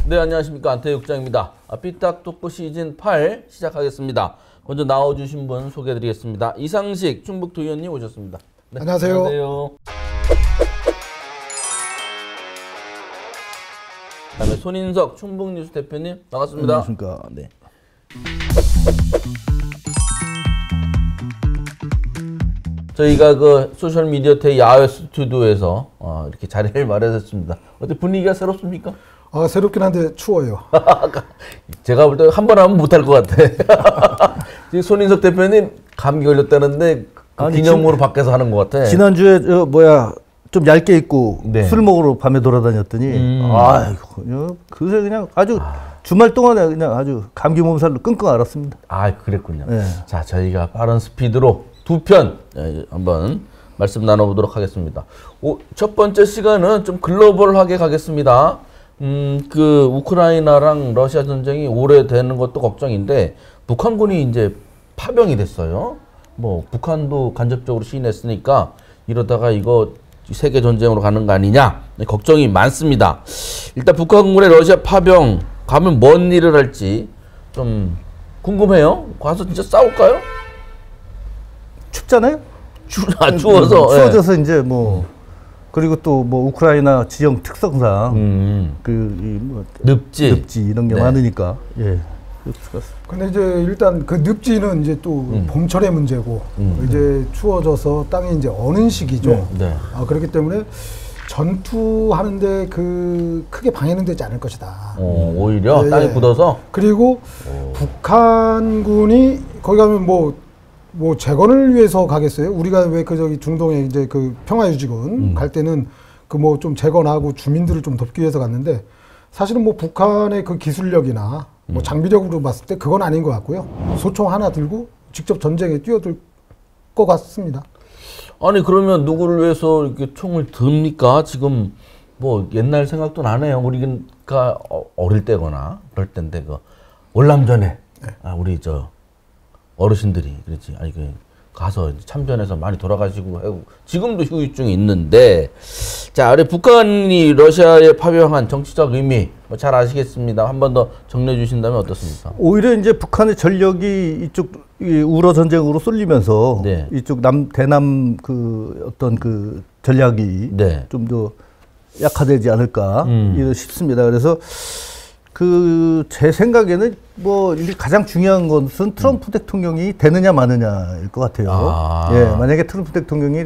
네, 안녕하십니까. 안태욱 국장입니다. 삐딱 토크 시즌 8 시작하겠습니다. 먼저 나와주신 분 소개해드리겠습니다. 이상식 충북도의원님 오셨습니다. 네, 안녕하세요. 안녕하세요. 그다음에 손인석 충북뉴스 대표님 반갑습니다. 안녕하십니까. 네. 저희가 그 소셜미디어태 야외 스튜디오에서 이렇게 자리를 마련했습니다. 어때 분위기가 새롭습니까? 새롭긴 한데 추워요. 제가 볼 때 한 번 하면 못할 것 같아. 지금 손인석 대표님 감기 걸렸다는데 기념으로 밖에서 하는 것 같아. 지난주에 좀 얇게 입고 네. 술 먹으러 밤에 돌아다녔더니 아이고 그새 그냥 아주 주말 동안에 그냥 아주 감기 몸살로 끙끙 앓았습니다. 아, 그랬군요. 네. 자, 저희가 빠른 스피드로 두 편 한번 말씀 나눠보도록 하겠습니다. 첫 번째 시간은 좀 글로벌하게 가겠습니다. 그 우크라이나랑 러시아 전쟁이 오래되는 것도 걱정인데 북한군이 이제 파병이 됐어요. 뭐 북한도 간접적으로 시인했으니까 이러다가 이거 세계 전쟁으로 가는 거 아니냐 걱정이 많습니다. 일단 북한군의 러시아 파병 가면 뭔 일을 할지 좀 궁금해요. 가서 진짜 싸울까요? 춥잖아요. 추워서 추워져서 이제 뭐 그리고 또 뭐 우크라이나 지형 특성상 늪지 이런 게 많으니까 예. 근데 이제 일단 그 늪지는 이제 또 봄철의 문제고 이제 추워져서 땅이 이제 어는 시기죠. 네. 그렇기 때문에 전투하는데 크게 방해는 되지 않을 것이다. 오히려 예, 땅이 예. 굳어서. 그리고 북한군이 거기 가면 뭐 재건을 위해서 가겠어요? 우리가 왜 저기 중동에 이제 그 평화유지군 갈 때는 그 뭐 좀 재건하고 주민들을 좀 돕기 위해서 갔는데 사실은 뭐 북한의 그 기술력이나 뭐 장비력으로 봤을 때 그건 아닌 것 같고요. 소총 하나 들고 직접 전쟁에 뛰어들 것 같습니다. 아니 그러면 누구를 위해서 이렇게 총을 듭니까? 지금 뭐 옛날 생각도 나네요. 우리가 어릴 때거나 그럴 때인데 그 월남전에 우리 어르신들이 그렇지. 아니 가서 참전해서 많이 돌아가시고 하고 지금도 후유증이 있는데 자, 우리 북한이 러시아에 파병한 정치적 의미 뭐 잘 아시겠습니다. 한 번 더 정리해 주신다면 어떻습니까? 오히려 이제 북한의 전력이 이쪽 우러 전쟁으로 쏠리면서 네. 이쪽 대남 그 어떤 그 전략이 네. 좀 더 약화되지 않을까 싶습니다. 그래서 제 생각에는 뭐 가장 중요한 것은 트럼프 대통령이 되느냐 마느냐일 것 같아요. 예, 만약에 트럼프 대통령이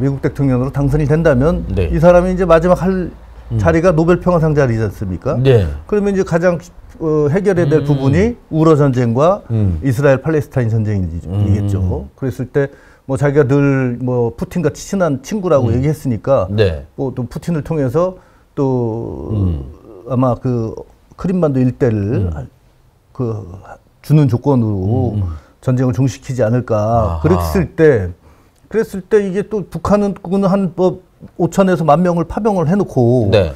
미국 대통령으로 당선이 된다면 네. 이 사람이 이제 마지막 할 자리가 노벨 평화상 자리지 않습니까? 네. 그러면 이제 가장 해결해야 될 부분이 우러 전쟁과 이스라엘 팔레스타인 전쟁이겠죠. 그랬을 때 뭐 자기가 늘 뭐 푸틴같이 친한 친구라고 얘기했으니까 네. 뭐 또 푸틴을 통해서 또 아마 그 크림반도 일대를 주는 조건으로 전쟁을 종식시키지 않을까. 그랬을 때 이게 또 북한은 한 5천에서 1만 명을 파병을 해놓고 네.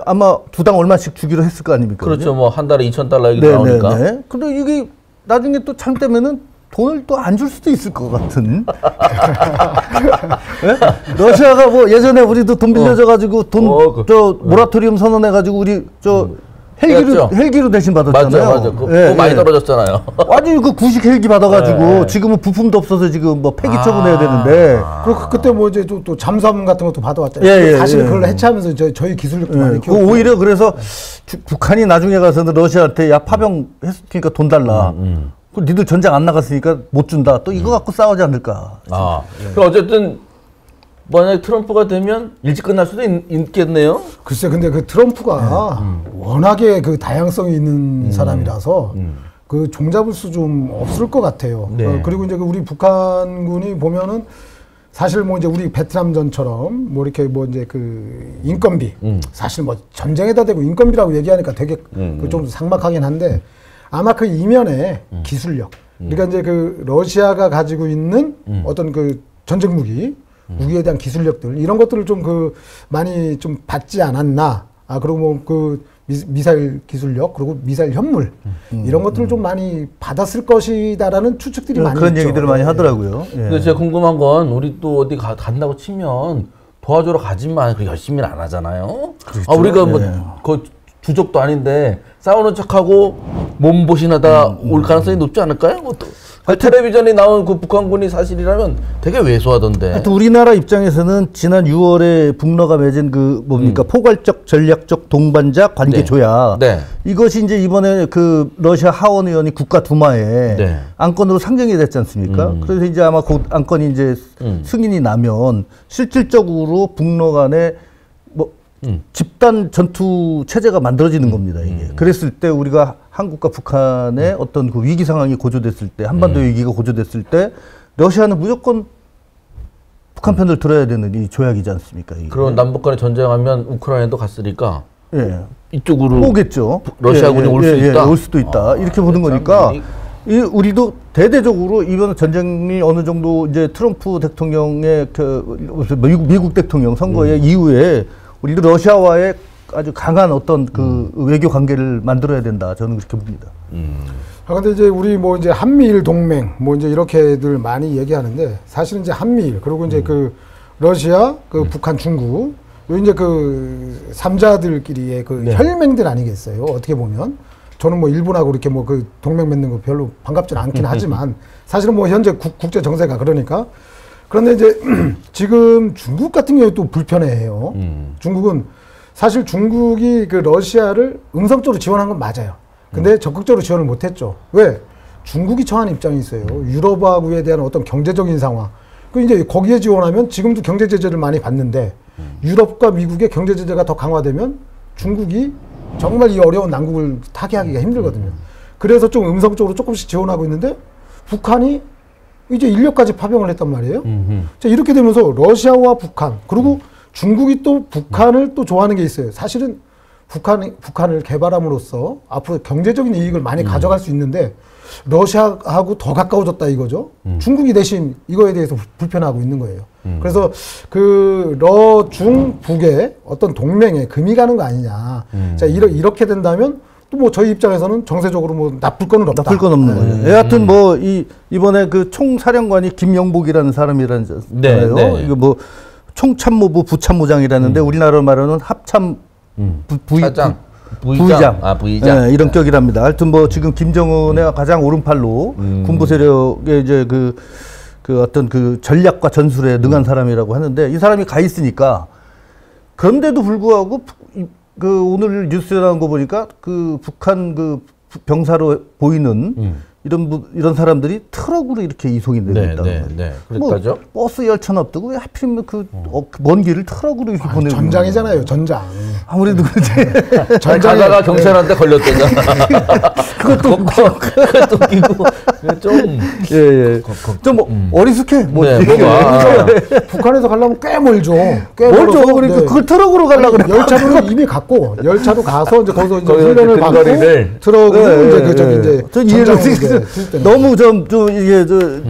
아마 두당 얼마씩 주기로 했을 거 아닙니까? 그렇죠. 뭐 한 달에 $2,000 얘기 나오니까. 네. 근데 이게 나중에 또 잘못되면은 돈을 또 안 줄 수도 있을 것 같은. 네? 러시아가 뭐 예전에 우리도 돈 빌려줘가지고 모라토리움 선언해가지고 우리 헬기로 대신 받았잖아요. 맞아. 그거 많이 떨어졌잖아요. 아니 그 구식 헬기 받아가지고 지금은 부품도 없어서 지금 뭐 폐기 처분해야 되는데. 그리고 그때 뭐 이제 또 잠수함 같은 것도 받아왔잖아요. 사실은 그걸 해체하면서 저희 기술력도 많이 키웠고. 오히려 그래서 북한이 나중에 가서는 러시아한테 야 파병 했으니까 돈 달라. 니들 전쟁 안 나갔으니까 못 준다. 또 이거 갖고 싸우지 않을까. 그럼 어쨌든 만약에 트럼프가 되면 일찍 끝날 수도 있겠네요. 글쎄, 근데 그 트럼프가 워낙에 그 다양성이 있는 사람이라서 그 종잡을 수 좀 없을 것 같아요. 네. 그리고 이제 우리 북한군이 보면은 사실 뭐 이제 우리 베트남전처럼 뭐 이렇게 뭐 이제 그 인건비 사실 뭐 전쟁에다 대고 인건비라고 얘기하니까 되게 좀 삭막하긴 한데 아마 그 이면에 기술력 그러니까 이제 그 러시아가 가지고 있는 어떤 그 전쟁 무기에 대한 기술력들 이런 것들을 좀 많이 좀 받지 않았나. 그리고 뭐 그 미사일 기술력 그리고 미사일 현물 이런 것들을 좀 많이 받았을 것이다라는 추측들이 많이 그런 있죠. 얘기들을 많이 하더라고요. 근데 제가 궁금한 건 우리 또 어디 간다고 치면 도와주러 가지만 그 열심히는 안 하잖아요. 그렇죠. 아, 우리가 뭐 예. 그 주적도 아닌데 싸우는 척하고 몸보신하다 올 가능성이 높지 않을까요? 그 텔레비전에 나온 그 북한군이 사실이라면 되게 왜소하던데. 하여튼 우리나라 입장에서는 지난 6월에 북러가 맺은 그 뭡니까 포괄적 전략적 동반자 관계 네. 조약. 네. 이것이 이제 이번에 그 러시아 하원 의원이 국가 두마에 네. 안건으로 상정이 됐지 않습니까? 그래서 이제 아마 그 안건이 이제 승인이 나면 실질적으로 북러 간에 뭐 집단 전투 체제가 만들어지는 겁니다, 이게. 그랬을 때 우리가 한국과 북한의 어떤 그 위기 상황이 고조됐을 때, 한반도 위기가 고조됐을 때, 러시아는 무조건 북한 편을 들어야 되는 이 조약이지 않습니까? 이게. 그럼 남북 간에 전쟁하면 우크라이나도 갔으니까 예. 이쪽으로 오겠죠. 러시아군이 올 수 있다. 올 수도 있다. 이렇게 보는 거니까 이 우리도 대대적으로 이번 전쟁이 어느 정도 이제 트럼프 대통령의 그 미국 대통령 선거의 이후에 우리도 러시아와의 아주 강한 어떤 그 외교 관계를 만들어야 된다. 저는 그렇게 봅니다. 아, 근데 이제 우리 뭐 이제 한미일 동맹 뭐 이제 이렇게들 많이 얘기하는데 사실은 이제 한미일 그리고 이제 그 러시아, 그 북한, 중국 요 이제 그 삼자들끼리의 그 혈맹들 아니겠어요? 어떻게 보면 저는 뭐 일본하고 이렇게 뭐 그 동맹 맺는 거 별로 반갑지는 않긴 하지만 사실은 뭐 현재 국제 정세가 그러니까 그런데 이제 지금 중국 같은 경우에 또 불편해해요. 중국은 사실 중국이 그 러시아를 음성적으로 지원한 건 맞아요. 근데 적극적으로 지원을 못했죠. 왜? 중국이 처한 입장이 있어요. 유럽하고에 대한 어떤 경제적인 상황. 그 이제 거기에 지원하면 지금도 경제 제재를 많이 받는데 유럽과 미국의 경제 제재가 더 강화되면 중국이 정말 이 어려운 난국을 타개하기가 힘들거든요. 그래서 좀 음성적으로 조금씩 지원하고 있는데 북한이 이제 인력까지 파병을 했단 말이에요. 자, 이렇게 되면서 러시아와 북한 그리고 중국이 또 북한을 또 좋아하는 게 있어요. 사실은 북한을 개발함으로써 앞으로 경제적인 이익을 많이 가져갈 수 있는데 러시아하고 더 가까워졌다 이거죠. 중국이 대신 이거에 대해서 불편하고 있는 거예요. 그래서 그 러중북의 어떤 동맹에 금이 가는 거 아니냐. 자, 이렇게 된다면 또 뭐 저희 입장에서는 정세적으로 뭐 나쁠 거는 없다. 나쁠 건 없는 거예요. 여하튼 뭐 이번에 그 총사령관이 김영복이라는 사람이라잖아요. 네. 이거 뭐 총참모부 부참모장이라는데 우리나라로 말하는 합참 부의장. 네, 이런 격이랍니다. 하여튼 뭐 지금 김정은의 가장 오른팔로 군부 세력의 이제 그 어떤 그 전략과 전술에 능한 사람이라고 하는데 이 사람이 가 있으니까 그런데도 불구하고 그 오늘 뉴스에 나온 거 보니까 그 북한 그 병사로 보이는 이런 사람들이 트럭으로 이렇게 이송이 되고 있다고. 네. 그랬다죠. 뭐 버스 열차는 없고 왜 하필이면 먼 길을 트럭으로 이렇게 보내고. 전장이잖아요, 전장. 아무래도 그렇지. 가다가 경찰한테 걸렸대잖아. 그것도 웃기고. 좀. 좀 어리숙해. 뭐가 북한에서 가려면 꽤 멀죠. 꽤 멀죠. 멀어서, 그러니까 네. 그걸 트럭으로 가려고 그래. 열차로 이미 갔고 열차로 가서 이제 거기서 이제 훈련을 받고 근거리를. 트럭으로 이제 그저기 이제 전 이해를 전장으로 너무 좀 이게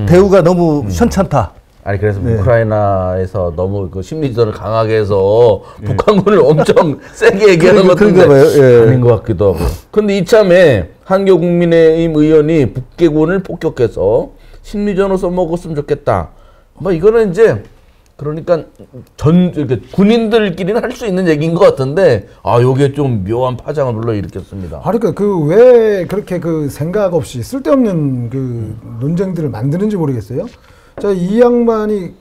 대우가 너무 현찮다. 아니 그래서 우크라이나에서 너무 그 심리전을 강하게 해서 북한군을 엄청 세게 얘기하는 것인데 아닌 것 같기도 하고. 근데 이참에 한교 국민의힘 의원이 북계군을 폭격해서 심리전으로 써먹었으면 좋겠다. 뭐 이거는 이제 그러니까 이렇게 군인들끼리는 할 수 있는 얘기인 것 같은데 요게 좀 묘한 파장을 불러일으켰습니다. 그러니까 그 왜 그렇게 그 생각 없이 쓸데없는 그 논쟁들을 만드는지 모르겠어요. 자, 이 양반이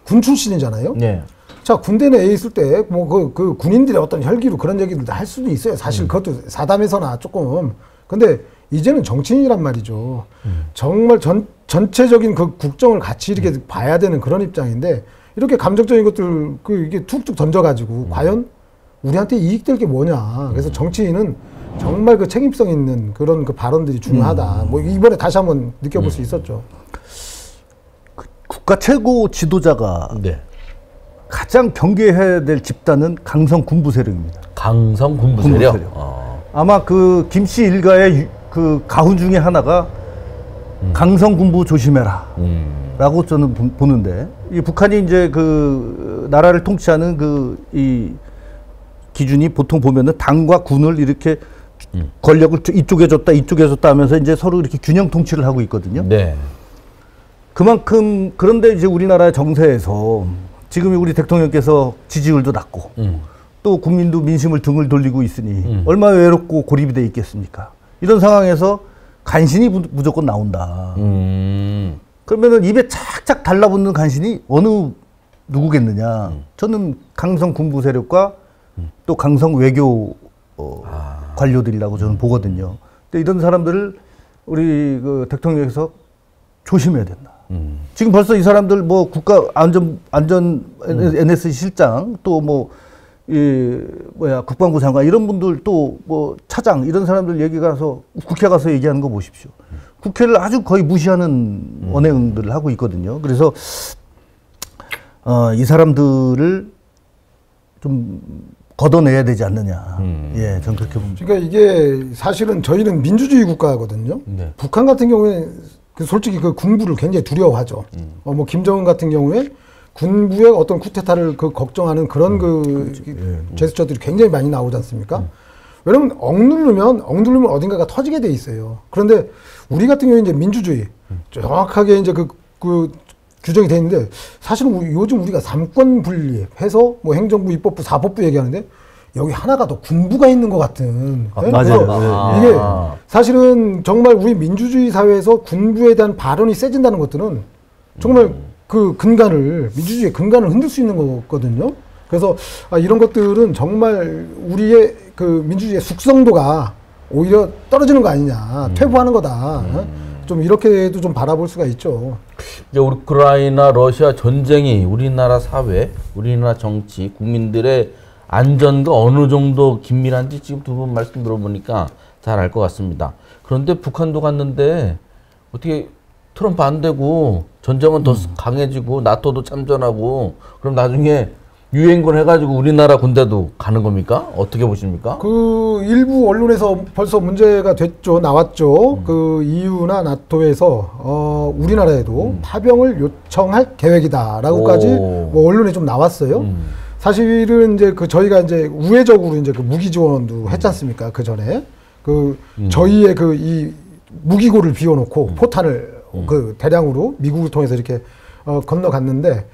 군 출신이잖아요. 네. 자, 군대 내에 있을 때 뭐 그 군인들의 어떤 혈기로 그런 얘기를 할 수도 있어요. 사실 그것도 사담에서나 조금. 근데 이제는 정치인이란 말이죠. 정말 전체적인 그 국정을 같이 이렇게 봐야 되는 그런 입장인데 이렇게 감정적인 것들 이게 툭툭 던져가지고 과연 우리한테 이익될 게 뭐냐. 그래서 정치인은 정말 그 책임성 있는 그런 그 발언들이 중요하다. 뭐 이번에 다시 한번 느껴볼 수 있었죠. 국가 최고 지도자가 가장 경계해야 될 집단은 강성 군부 세력입니다. 강성 군부 세력. 아마 그 김씨 일가의 그 가훈 중에 하나가 강성 군부 조심해라. 라고 저는 보는데 이 북한이 이제 그 나라를 통치하는 이 기준이 보통 보면은 당과 군을 이렇게 권력을 이쪽에 줬다 이쪽에 줬다 하면서 이제 서로 이렇게 균형 통치를 하고 있거든요. 네. 그만큼 그런데 이제 우리나라 정세에서 지금 우리 대통령께서 지지율도 낮고 또 국민도 민심을 등을 돌리고 있으니 얼마나 외롭고 고립이 돼 있겠습니까? 이런 상황에서 간신히 무조건 나온다. 그러면은 입에 착착 달라붙는 간신이 어느 누구겠느냐? 저는 강성 군부 세력과 또 강성 외교 관료들이라고 저는 보거든요. 근데 이런 사람들을 우리 그 대통령께서 조심해야 된다. 지금 벌써 이 사람들 뭐 국가 안전 NSC 실장 또 뭐 이 뭐야 국방부 장관 이런 분들 또 뭐 차장 이런 사람들 얘기 가서 국회 가서 얘기하는 거 보십시오. 국회를 아주 거의 무시하는 언행들을 하고 있거든요. 그래서 이 사람들을 좀 걷어내야 되지 않느냐. 예, 저는 그렇게 봅니다. 그러니까 이게 사실은 저희는 민주주의 국가거든요. 네. 북한 같은 경우에 솔직히 그 군부를 굉장히 두려워하죠. 뭐 김정은 같은 경우에 군부의 어떤 쿠데타를 그 걱정하는 그런 제스처들이 굉장히 많이 나오지 않습니까? 왜냐면 억누르면 어딘가가 터지게 돼 있어요. 그런데 우리 같은 경우에 이제 민주주의 정확하게 이제 그 규정이 돼 있는데 사실은 요즘 우리가 삼권 분립해서 뭐 행정부, 입법부, 사법부 얘기하는데 여기 하나가 더 군부가 있는 것 같은. 네? 맞아요. 이게 사실은 정말 우리 민주주의 사회에서 군부에 대한 발언이 세진다는 것들은 정말 그 민주주의의 근간을 흔들 수 있는 거거든요. 그래서 이런 것들은 정말 우리의 그 민주주의의 숙성도가 오히려 떨어지는 거 아니냐, 퇴보하는 거다. 좀 이렇게도 좀 바라볼 수가 있죠. 이제 우크라이나 러시아 전쟁이 우리나라 사회, 우리나라 정치, 국민들의 안전과 어느 정도 긴밀한지 지금 두 분 말씀 들어보니까 잘 알 것 같습니다. 그런데 북한도 갔는데 어떻게 트럼프 안 되고 전쟁은 더 강해지고 나토도 참전하고 그럼 나중에 유엔군 해가지고 우리나라 군대도 가는 겁니까? 어떻게 보십니까? 그 일부 언론에서 벌써 문제가 됐죠. 나왔죠. 그 EU나 나토에서 우리나라에도 파병을 요청할 계획이다라고까지 뭐 언론에 좀 나왔어요. 사실은 이제 저희가 이제 우회적으로 이제 그 무기 지원도 했지 않습니까? 그 전에 저희의 이 무기고를 비워놓고 포탄을 그 대량으로 미국을 통해서 이렇게 건너갔는데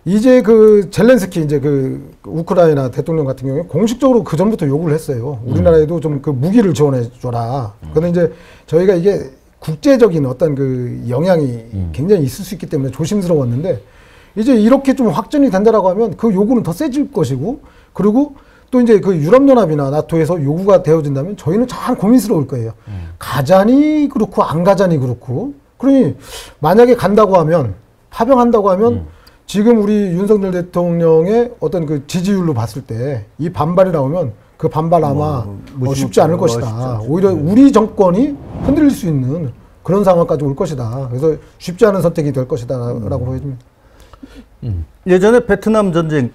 이제 그 젤렌스키 이제 그 우크라이나 대통령 같은 경우에 공식적으로 그 전부터 요구를 했어요. 우리나라에도 좀 그 무기를 지원해 줘라. 그런데 이제 저희가 이게 국제적인 어떤 그 영향이 굉장히 있을 수 있기 때문에 조심스러웠는데 이제 이렇게 좀 확전이 된다라고 하면 그 요구는 더 세질 것이고 그리고 또 이제 그 유럽연합이나 나토에서 요구가 되어진다면 저희는 참 고민스러울 거예요. 가자니 그렇고 안 가자니 그렇고 그러니 만약에 간다고 하면 파병한다고 하면 지금 우리 윤석열 대통령의 어떤 그 지지율로 봤을 때 이 반발이 나오면 그 반발 아마 쉽지 않을 것이다. 오히려 우리 정권이 흔들릴 수 있는 그런 상황까지 올 것이다. 그래서 쉽지 않은 선택이 될 것이다 라고 보여집니다. 예전에 베트남 전쟁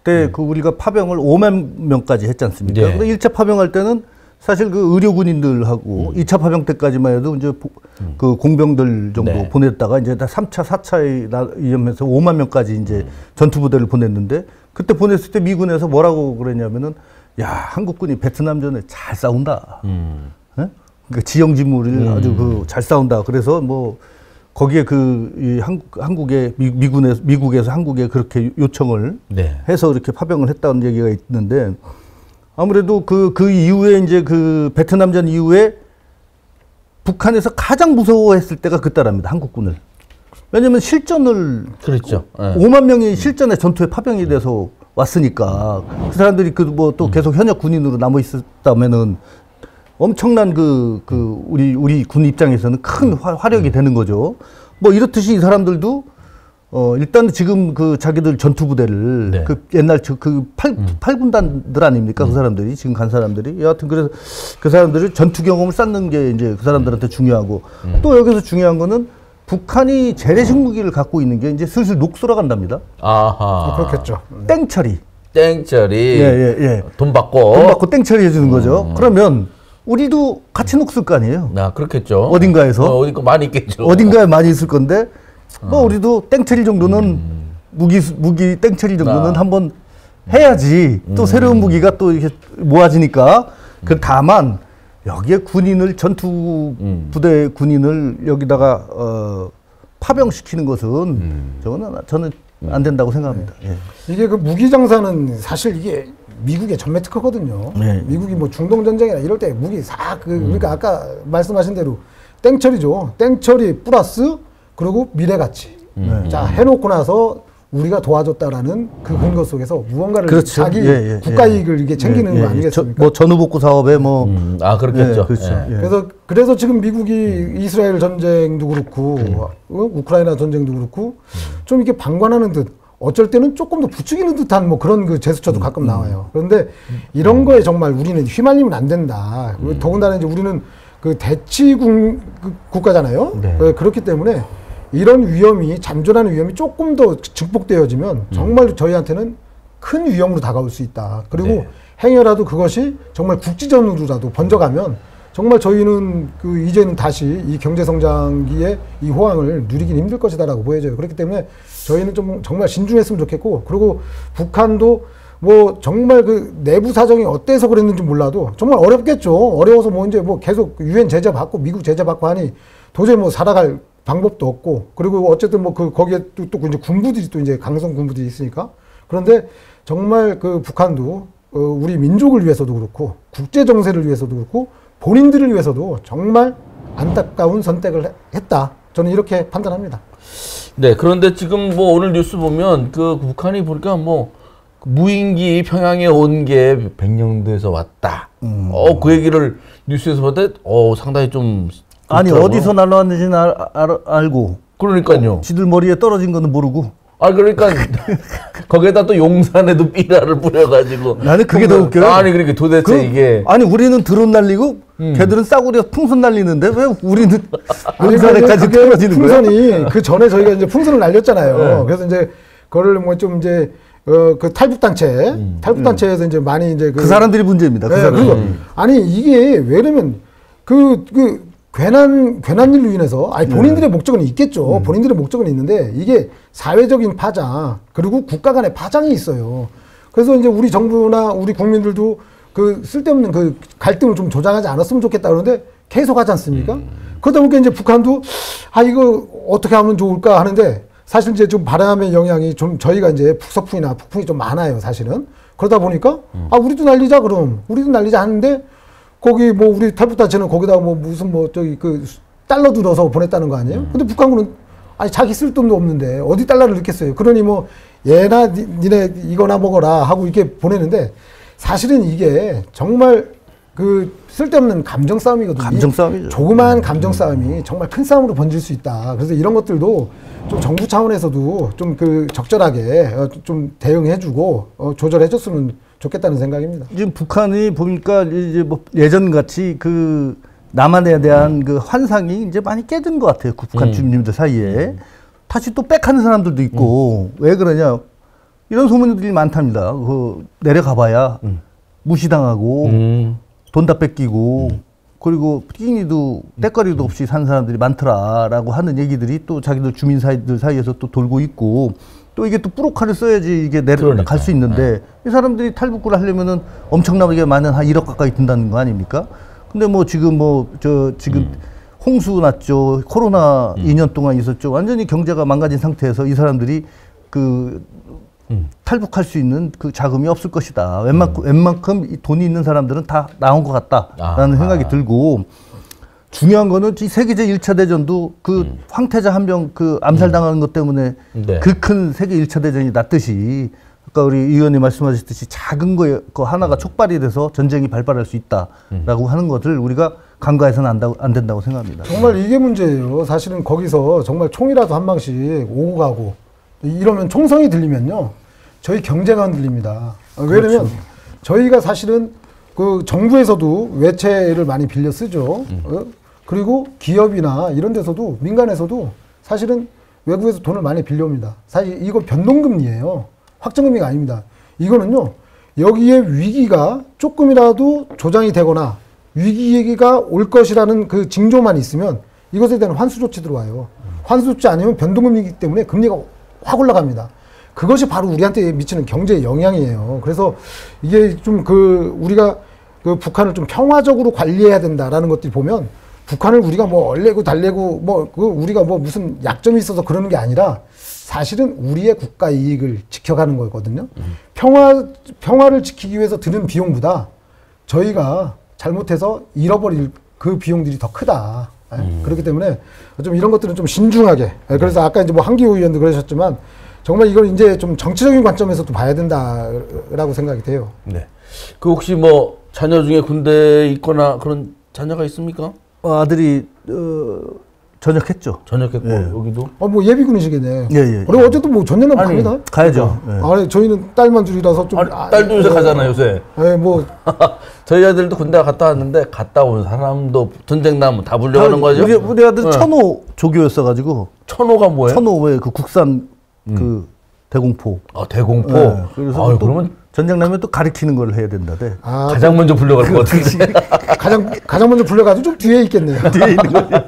때 그 우리가 파병을 5만 명까지 했지 않습니까? 네. 근데 1차 파병할 때는 사실 그 의료군인들하고 2차 파병 때까지만 해도 이제 그 공병들 정도 네. 보냈다가 이제 다 3차, 4차에 이러면서 5만 명까지 이제 전투부대를 보냈는데 그때 보냈을 때 미군에서 뭐라고 그랬냐면은 야, 한국군이 베트남전에 잘 싸운다. 네? 그러니까 지형지물을 아주 그 잘 싸운다. 그래서 뭐 거기에 이 한국의 미국에서 한국에 그렇게 요청을 네. 해서 이렇게 파병을 했다는 얘기가 있는데 아무래도 그 이후에 이제 그 베트남전 이후에 북한에서 가장 무서워했을 때가 그때랍니다. 한국군을. 왜냐면 실전을 그렇죠. 5만 명이 실전에 전투에 파병이 돼서 왔으니까 그 사람들이 그 뭐 또 계속 현역 군인으로 남아 있었다면은 엄청난 우리 군 입장에서는 큰 화력이 되는 거죠. 뭐 이렇듯이 이 사람들도 일단 지금 그 자기들 전투부대를 네. 그 옛날 팔군단들 아닙니까? 그 사람들이 지금 간 사람들이 여하튼 그래서 그 사람들이 전투 경험을 쌓는 게 이제 그 사람들한테 중요하고 또 여기서 중요한 거는 북한이 재래식 무기를 갖고 있는 게 이제 슬슬 녹슬어 간답니다. 아하. 그렇겠죠. 땡처리. 땡처리. 예. 돈 받고 땡처리 해주는 거죠. 그러면 우리도 같이 녹슬 거 아니에요. 그렇겠죠. 어딘가에서. 어딘가 많이 있겠죠. 어딘가에 많이 있을 건데 뭐 우리도 땡처리 정도는 무기 땡처리 정도는 한번 해야지. 또 새로운 무기가 또 이렇게 모아지니까. 그 다만 여기에 군인을 전투 부대 군인을 여기다가 파병시키는 것은 저는 안 된다고 생각합니다. 예. 이게 그 무기 장사는 사실 이게 미국의 전매 특허거든요. 네. 미국이 뭐 중동 전쟁이나 이럴 때 무기 그러니까 아까 말씀하신 대로 땡처리죠. 땡처리 플러스 그리고 미래 가치. 자 해놓고 나서 우리가 도와줬다라는 그 근거 속에서 무언가를 그렇죠. 자기 국가 이익을 이게 챙기는 거 아니겠습니까? 뭐 전후복구 사업에 뭐 그렇겠죠. 그렇죠. 예. 그래서 지금 미국이 이스라엘 전쟁도 그렇고 우크라이나 전쟁도 그렇고 좀 이렇게 방관하는 듯 어쩔 때는 조금 더 부추기는 듯한 뭐 그런 그 제스처도 가끔 나와요. 그런데 이런 거에 정말 우리는 휘말리면 안 된다. 더군다나 이제 우리는 그 국가잖아요. 네. 그렇기 때문에 이런 위험이 잠존하는 위험이 조금 더 증폭되어지면 정말 저희한테는 큰 위험으로 다가올 수 있다. 그리고 네. 행여라도 그것이 정말 국지전으로라도 번져가면 정말 저희는 그 이제는 다시 이 경제 성장기의 이 호황을 누리긴 힘들 것이다라고 보여져요. 그렇기 때문에 저희는 좀 정말 신중했으면 좋겠고, 그리고 북한도 뭐 정말 그 내부 사정이 어때서 그랬는지 몰라도 정말 어렵겠죠. 어려워서 뭐 이제 뭐 계속 유엔 제재 받고 미국 제재 받고 하니 도저히 뭐 살아갈 방법도 없고, 그리고 어쨌든 뭐 그 거기에 또 이제 군부들이 또 이제 강성 군부들이 있으니까. 그런데 정말 그 북한도 우리 민족을 위해서도 그렇고 국제 정세를 위해서도 그렇고 본인들을 위해서도 정말 안타까운 선택을 했다. 저는 이렇게 판단합니다. 네, 그런데 지금 뭐 오늘 뉴스 보면 그 북한이 보니까 뭐 무인기 평양에 온 게 백령도에서 왔다. 그 얘기를 뉴스에서 봤는데 상당히 좀 아니 그렇더라고요. 어디서 날라왔는지는 알고 그러니까요. 지들 머리에 떨어진 거는 모르고. 그러니까 거기에다 또 용산에도 삐라를 뿌려가지고 나는 그게 더 웃겨요. 아니 그러니까 도대체 이게 아니 우리는 드론 날리고 걔들은 싸구려 풍선 날리는데 왜 우리는 용산에까지 떨어지는 거야? 풍선이 그 전에 저희가 이제 풍선을 날렸잖아요. 네. 그래서 이제 그거를 뭐 좀 이제 그 탈북단체에서 이제 많이 이제 그 사람들이 문제입니다. 그 네, 사람들. 그리고 아니 이게 왜냐면 그 괜한 일로 인해서 본인들의 목적은 있겠죠. 본인들의 목적은 있는데 이게 사회적인 파장 그리고 국가 간의 파장이 있어요. 그래서 이제 우리 정부나 우리 국민들도 그 쓸데없는 그 갈등을 좀 조장하지 않았으면 좋겠다 그러는데 계속 하지 않습니까? 그러다 보니까 이제 북한도 이거 어떻게 하면 좋을까 하는데 사실 이제 좀 바람의 영향이 좀 저희가 이제 북서풍이나 북풍이 좀 많아요, 사실은. 그러다 보니까 우리도 날리자 그럼 우리도 날리자 하는데 거기 뭐 우리 탈북단체는 거기다 뭐 무슨 뭐 저기 그 달러 들어서 보냈다는 거 아니에요? 근데 북한군은 자기 쓸 돈도 없는데 어디 달러를 넣겠어요? 그러니 뭐 얘나 니네 이거나 먹어라 하고 이렇게 보내는데 사실은 이게 정말 그 쓸데없는 감정 싸움이거든요. 감정 싸움이죠. 조그마한 감정 싸움이 정말 큰 싸움으로 번질 수 있다. 그래서 이런 것들도 좀 정부 차원에서도 좀 그 적절하게 좀 대응해주고 조절해줬으면 좋겠다는 생각입니다. 지금 북한이 보니까 이제 뭐 예전 같이 그 남한에 대한 그 환상이 이제 많이 깨진 것 같아요. 북한 주민들 사이에. 다시 또 백하는 사람들도 있고 왜 그러냐 이런 소문들이 많답니다. 그 내려가봐야 무시당하고 돈 다 뺏기고 그리고 끼니도 때거리도 없이 산 사람들이 많더라라고 하는 얘기들이 또 자기들 주민 사이에서 또 돌고 있고 또 이게 또 뿌로카를 써야지 이게 내려갈 수 있는데 이 사람들이 탈북구를 하려면은 엄청나게 많은 한 1억 가까이 든다는 거 아닙니까? 근데 뭐 지금 지금 홍수 났죠. 코로나 2년 동안 있었죠. 완전히 경제가 망가진 상태에서 이 사람들이 그 탈북할 수 있는 그 자금이 없을 것이다. 웬만큼 돈이 있는 사람들은 다 나온 것 같다라는 생각이 들고 중요한 거는 이 세계제 1차 대전도 그 황태자 한 명 그 암살당하는 것 때문에 네. 그 큰 세계 1차 대전이 났듯이 아까 우리 의원님 말씀하셨듯이 작은 거 하나가 촉발이 돼서 전쟁이 발발할 수 있다라고 하는 것을 우리가 간과해서는 안 된다고 생각합니다. 정말 이게 문제예요. 사실은 거기서 정말 총이라도 한 방씩 오고 가고 이러면 총성이 들리면요. 저희 경제가 흔들립니다. 왜냐면 그렇죠. 저희가 사실은 그 정부에서도 외채를 많이 빌려 쓰죠. 그리고 기업이나 이런 데서도 민간에서도 사실은 외국에서 돈을 많이 빌려옵니다. 사실 이거 변동금리예요. 확정금리가 아닙니다. 이거는요. 여기에 위기가 조금이라도 조장이 되거나 위기가 올 것이라는 그 징조만 있으면 이것에 대한 환수 조치 들어와요. 환수 조치 아니면 변동금리이기 때문에 금리가 확 올라갑니다. 그것이 바로 우리한테 미치는 경제의 영향이에요. 그래서 이게 좀 우리가 그 북한을 좀 평화적으로 관리해야 된다라는 것들이 보면 북한을 우리가 뭐 얼레고 달래고 우리가 뭐 무슨 약점이 있어서 그러는 게 아니라 사실은 우리의 국가 이익을 지켜가는 거거든요. 평화를 지키기 위해서 드는 비용보다 저희가 잘못해서 잃어버릴 그 비용들이 더 크다. 그렇기 때문에 좀 이런 것들은 좀 신중하게. 그래서 아까 이제 뭐 한기호 의원도 그러셨지만 정말 이걸 이제 좀 정치적인 관점에서 또 봐야 된다라고 생각이 돼요. 네. 그 혹시 뭐 자녀 중에 군대에 있거나 그런 자녀가 있습니까? 아들이 전역했죠. 전역했고 여기도. 뭐 예비군이시겠네. 예. 그리고 어쨌든 뭐 전년은 갑니다. 가야죠. 예. 아니 저희는 딸만 둘이라서 좀. 딸도 요새 가잖아요, 요새. 뭐 저희 아들도 군대 갔다 왔는데 갔다 온 사람도 전쟁 나면 다 불려가는 거죠. 우리 아들은 천호 조교였어가지고. 천호가 뭐예요? 천호의 그 국산 그 대공포. 대공포. 네. 그래서 그러면 전쟁 나면 또 가리키는 걸 해야 된다대. 가장 먼저 불려갈 것 같은데. 가장 먼저 불려가지고 좀 뒤에 있겠네요. 뒤에 있는 거죠.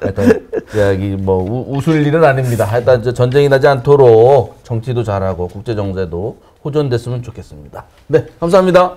하여튼 여기 뭐 웃을 일은 아닙니다. 하여튼 전쟁이 나지 않도록 정치도 잘하고 국제 정세도 호전됐으면 좋겠습니다. 네, 감사합니다.